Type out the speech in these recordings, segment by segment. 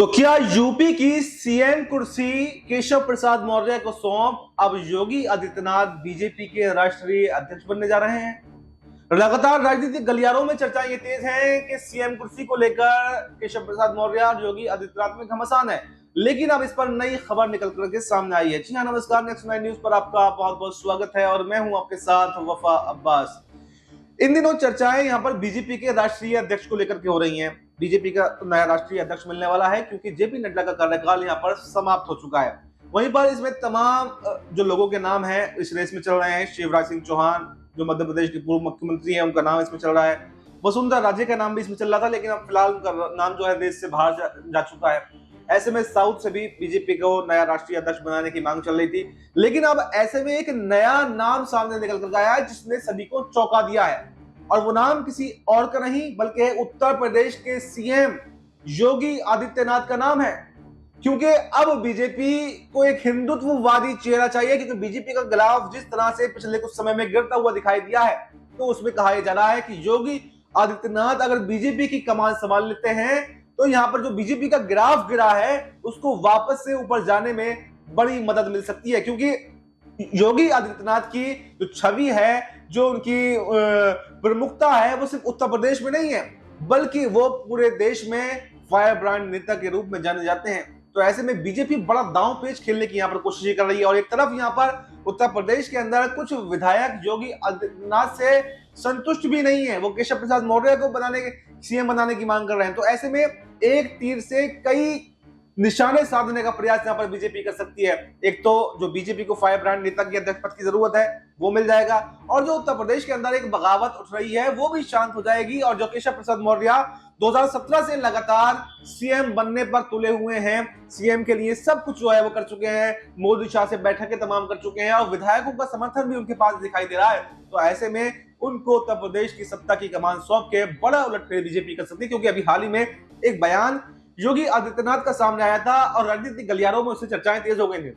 तो क्या यूपी की सीएम कुर्सी केशव प्रसाद मौर्य को सौंप अब योगी आदित्यनाथ बीजेपी के राष्ट्रीय अध्यक्ष बनने जा रहे हैं। लगातार राजनीतिक गलियारों में चर्चा ये तेज है कि सीएम कुर्सी को लेकर केशव प्रसाद मौर्य और योगी आदित्यनाथ में घमासान है, लेकिन अब इस पर नई खबर निकल करके सामने आई है। जी हाँ, नमस्कार, नेक्स्ट 9 न्यूज पर आपका बहुत बहुत स्वागत है और मैं हूं आपके साथ वफा अब्बास। इन दिनों चर्चाएं यहां पर बीजेपी के राष्ट्रीय अध्यक्ष को लेकर के हो रही हैं। बीजेपी का नया राष्ट्रीय अध्यक्ष मिलने वाला है क्योंकि जेपी नड्डा का कार्यकाल यहां पर समाप्त हो चुका है। वहीं पर इसमें तमाम जो लोगों के नाम हैं इस रेस में चल रहे हैं। शिवराज सिंह चौहान जो मध्य प्रदेश के पूर्व मुख्यमंत्री हैं, उनका नाम इसमें चल रहा है। वसुंधरा राजे का नाम भी इसमें चल रहा था, लेकिन अब फिलहाल उनका नाम जो है देश से बाहर जा चुका है। ऐसे में साउथ से भी बीजेपी को नया राष्ट्रीय अध्यक्ष बनाने की मांग चल रही थी, लेकिन अब ऐसे में एक नया नाम सामने निकल कर आया है जिसने सभी को चौंका दिया है। और वो नाम किसी और का नहीं बल्कि उत्तर प्रदेश के सीएम योगी आदित्यनाथ का नाम है। क्योंकि अब बीजेपी को एक हिंदुत्ववादी चेहरा चाहिए, क्योंकि बीजेपी का ग्राफ जिस तरह से पिछले कुछ समय में गिरता हुआ दिखाई दिया है, तो उसमें कहा जा रहा है कि योगी आदित्यनाथ अगर बीजेपी की कमान संभाल लेते हैं तो यहां पर जो बीजेपी का ग्राफ गिरा है उसको वापस से ऊपर जाने में बड़ी मदद मिल सकती है। क्योंकि योगी आदित्यनाथ की जो छवि है, जो उनकी प्रमुखता है, वो सिर्फ उत्तर प्रदेश में नहीं है बल्कि वो पूरे देश में फायर ब्रांड नेता के रूप में जाने जाते हैं। तो ऐसे में बीजेपी बड़ा दांव पेच खेलने की यहाँ पर कोशिश कर रही है। और एक तरफ यहाँ पर उत्तर प्रदेश के अंदर कुछ विधायक योगी आदित्यनाथ से संतुष्ट भी नहीं है, वो केशव प्रसाद मौर्य को सीएम बनाने की मांग कर रहे हैं। तो ऐसे में एक तीर से कई निशाने साधने का प्रयास यहां पर बीजेपी कर सकती है। एक तो जो बीजेपी को फायर ब्रांड नेता की अध्यक्ष पद की जरूरत है वो मिल जाएगा, और जो उत्तर प्रदेश के अंदर एक बगावत उठ रही है वो भी शांत हो जाएगी। और जो केशव प्रसाद मौर्य 2017 से लगातार सीएम बनने पर तुले हुए हैं, सीएम के लिए सब कुछ जो है वो कर चुके हैं, मोदी शाह से बैठकें तमाम कर चुके हैं और विधायकों का समर्थन भी उनके पास दिखाई दे रहा है। तो ऐसे में उनको उत्तर प्रदेश की सत्ता की कमान सौंप के बड़ा उलटफेर बीजेपी कर सकती है। क्योंकि अभी हाल ही में एक बयान योगी आदित्यनाथ का सामने आया था और राजनीतिक गलियारों में उससे चर्चाएं तेज हो गई थी।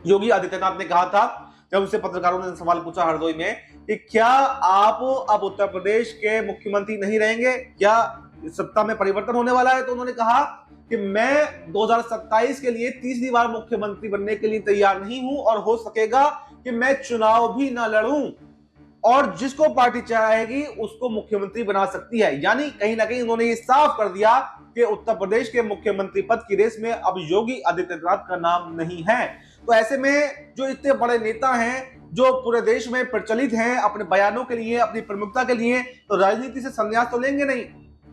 योगी आदित्यनाथ ने कहा था, जब उससे पत्रकारों ने सवाल पूछा हरदोई में, कि क्या आप अब उत्तर प्रदेश के मुख्यमंत्री नहीं रहेंगे, क्या सत्ता में परिवर्तन होने वाला है? तो उन्होंने कहा कि मैं 2027 के लिए तीसरी बार मुख्यमंत्री बनने के लिए तैयार नहीं हूं और हो सकेगा कि मैं चुनाव भी ना लड़ूं और जिसको पार्टी चाहेगी उसको मुख्यमंत्री बना सकती है। यानी कहीं ना कहीं उन्होंने ये साफ कर दिया कि उत्तर प्रदेश के मुख्यमंत्री पद की रेस में अब योगी आदित्यनाथ का नाम नहीं है। तो ऐसे में जो इतने बड़े नेता हैं जो पूरे देश में प्रचलित हैं अपने बयानों के लिए, अपनी प्रमुखता के लिए, तो राजनीति से संन्यास तो लेंगे नहीं।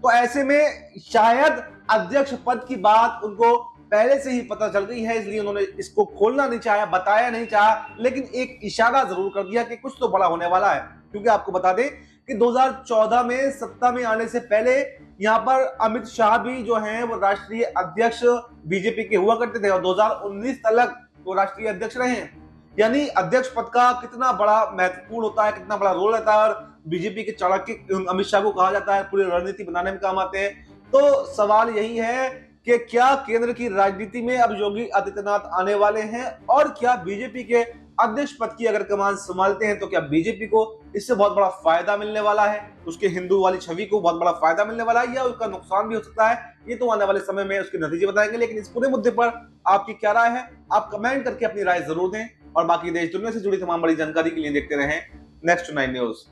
तो ऐसे में शायद अध्यक्ष पद की बात उनको पहले से ही पता चल गई है, इसलिए उन्होंने इसको खोलना नहीं चाहा, बताया नहीं चाहा, लेकिन एक इशारा जरूर कर दिया कि कुछ तो बड़ा होने वाला है। क्योंकि आपको बता दें कि 2014 में सत्ता में आने से पहले यहां पर अमित शाह भी जो हैं वो राष्ट्रीय अध्यक्ष बीजेपी के हुआ करते थे और 2019 तक वो राष्ट्रीय अध्यक्ष रहे हैं। यानी अध्यक्ष पद का कितना बड़ा महत्वपूर्ण होता है, कितना बड़ा रोल रहता है, और बीजेपी के चाणक्य अमित शाह को कहा जाता है, पूरी रणनीति बनाने में काम आते हैं। तो सवाल यही है कि क्या केंद्र की राजनीति में अब योगी आदित्यनाथ आने वाले हैं और क्या बीजेपी के अध्यक्ष पद की अगर कमान संभालते हैं तो क्या बीजेपी को इससे बहुत बड़ा फायदा मिलने वाला है, उसके हिंदू वाली छवि को बहुत बड़ा फायदा मिलने वाला है, या उसका नुकसान भी हो सकता है? ये तो आने वाले समय में उसके नतीजे बताएंगे। लेकिन इस पूरे मुद्दे पर आपकी क्या राय है, आप कमेंट करके अपनी राय जरूर दें और बाकी देश दुनिया से जुड़ी तमाम बड़ी जानकारी के लिए देखते रहें नेक्स्ट 9 न्यूज।